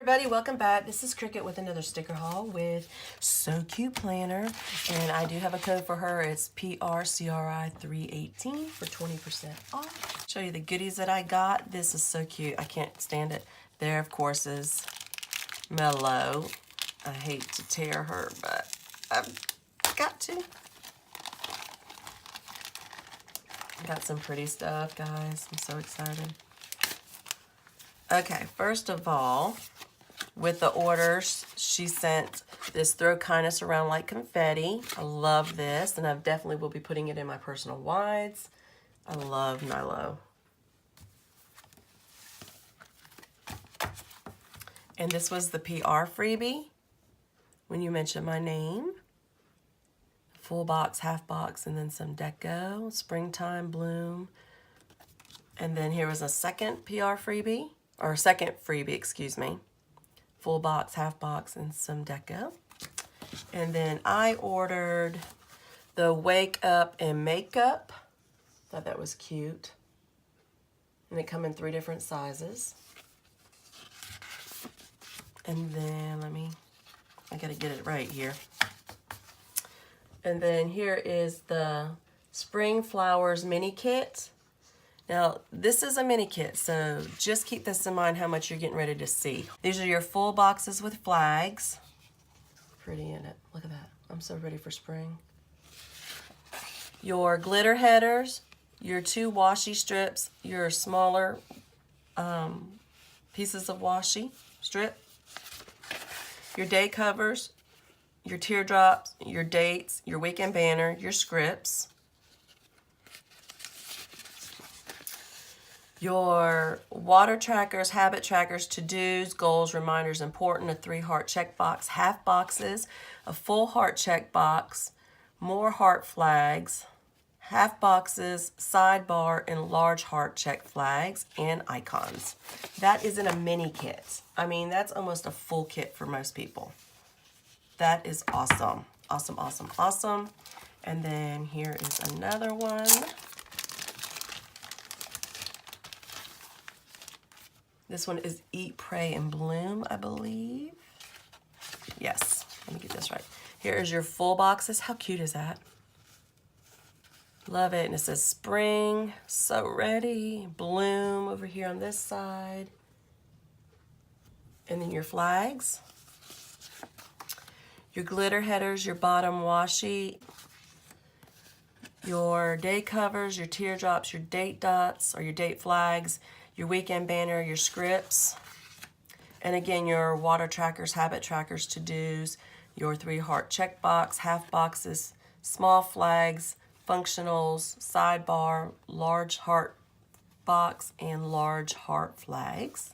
Everybody, welcome back. This is Cricket with another sticker haul with So Cute Planner, and I do have a code for her. It's PRCRI318 for 20% off. Show you the goodies that I got. This is so cute. I can't stand it. There, of course, is Mellow. I hate to tear her, but I've got to. Got some pretty stuff, guys. I'm so excited. Okay, first of all, with the orders, she sent this Throw Kindness Around Like Confetti. I love this, and I definitely will be putting it in my personal wides. I love Milo. And this was the PR freebie when you mentioned my name. Full box, half box, and then some deco, springtime bloom. And then here was a second PR freebie, or second freebie, excuse me. Full box, half box, and some deco. And then I ordered the Wake Up and Makeup. Thought that was cute. And they come in 3 different sizes. And then I gotta get it right here. And then here is the Spring Flowers mini kit. Now, this is a mini kit, so just keep this in mind how much you're getting ready to see. These are your full boxes with flags. Pretty in it. Look at that. I'm so ready for spring. Your glitter headers, your 2 washi strips, your smaller pieces of washi strip, your day covers, your teardrops, your dates, your weekend banner, your scripts, your water trackers, habit trackers, to-dos, goals, reminders, important, a 3-heart check box, half boxes, a full heart check box, more heart flags, half boxes, sidebar, and large heart check flags, and icons. That is in a mini kit. I mean, that's almost a full kit for most people. That is awesome. Awesome, awesome, awesome. And then here is another one. This one is Eat, Pray, and Bloom, I believe. Yes, let me get this right. Here is your full boxes. How cute is that? Love it. And it says spring, so ready. Bloom over here on this side. And then your flags. Your glitter headers, your bottom washi. Your day covers, your teardrops, your date dots, or your date flags. Your weekend banner, your scripts, and again, your water trackers, habit trackers, to-dos, your 3-heart check box, half boxes, small flags, functionals, sidebar, large heart box, and large heart flags.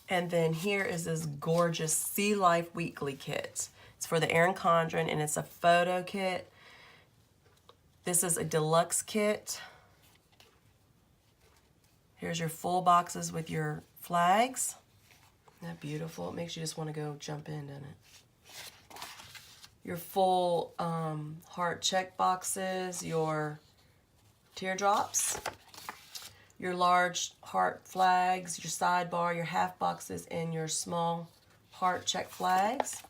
And then here is this gorgeous Sea Life Weekly kit. It's for the Erin Condren, and it's a photo kit. This is a deluxe kit. Here's your full boxes with your flags. Isn't that beautiful? It makes you just want to go jump in, doesn't it? Your full heart check boxes, your teardrops, your large heart flags, your sidebar, your half boxes, and your small heart check flags.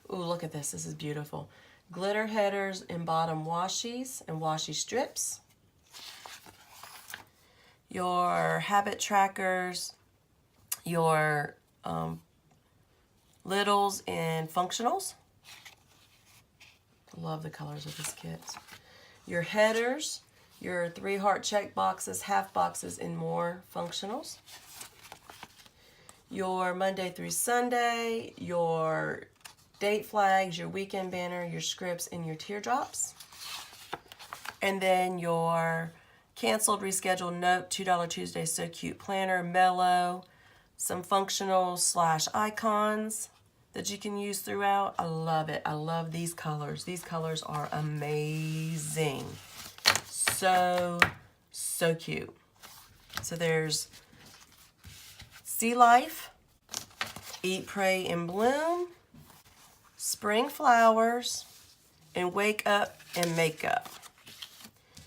Ooh, look at this. This is beautiful. Glitter headers and bottom washies and washi strips. Your habit trackers, your littles and functionals. Love the colors of this kit. Your headers, your 3-heart check boxes, half boxes, and more functionals. Your Monday through Sunday, your date flags, your weekend banner, your scripts, and your teardrops. And then your canceled, rescheduled, note, $2 Tuesday, So Cute Planner, Mellow, some functionals / icons that you can use throughout. I love it. I love these colors. These colors are amazing. So, so cute. So there's Sea Life, Eat, Pray, and Bloom, Spring Flowers, and Wake Up and Makeup.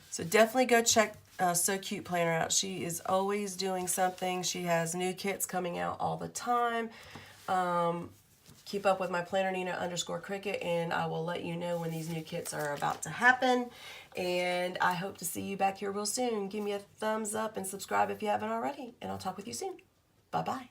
So definitely go check So Cute planner out. She is always doing something. She has new kits coming out all the time. Keep up with my planner Nina_Cricket, and I will let you know when these new kits are about to happen. And I hope to see you back here real soon. Give me a thumbs up and subscribe if you haven't already, and I'll talk with you soon. Bye-bye.